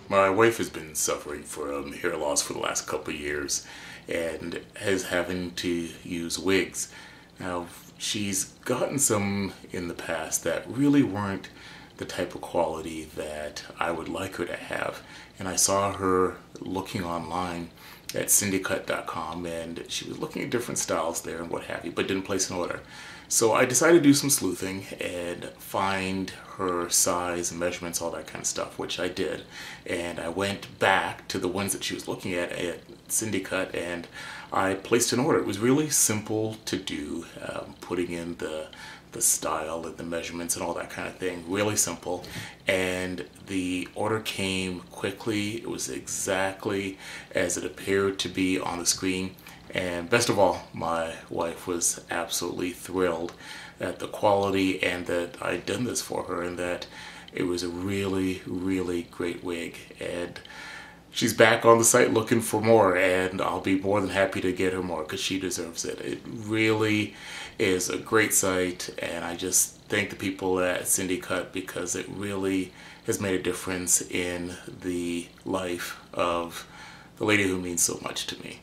My wife has been suffering from hair loss for the last couple of years and is having to use wigs. Now, she's gotten some in the past that really weren't the type of quality that I would like her to have. And I saw her looking online at cindycut.com, and she was looking at different styles there and what have you, but didn't place an order. So I decided to do some sleuthing and find her size and measurements, all that kind of stuff, which I did. And I went back to the ones that she was looking at CindyCut, and I placed an order. It was really simple to do, putting in the style and the measurements and all that kind of thing. Really simple. And the order came quickly. It was exactly as it appeared to be on the screen. And best of all, my wife was absolutely thrilled at the quality and that I'd done this for her, and that it was a really, really great wig. And she's back on the site looking for more, and I'll be more than happy to get her more because she deserves it. It really is a great site, and I just thank the people at CindyCut because it really has made a difference in the life of the lady who means so much to me.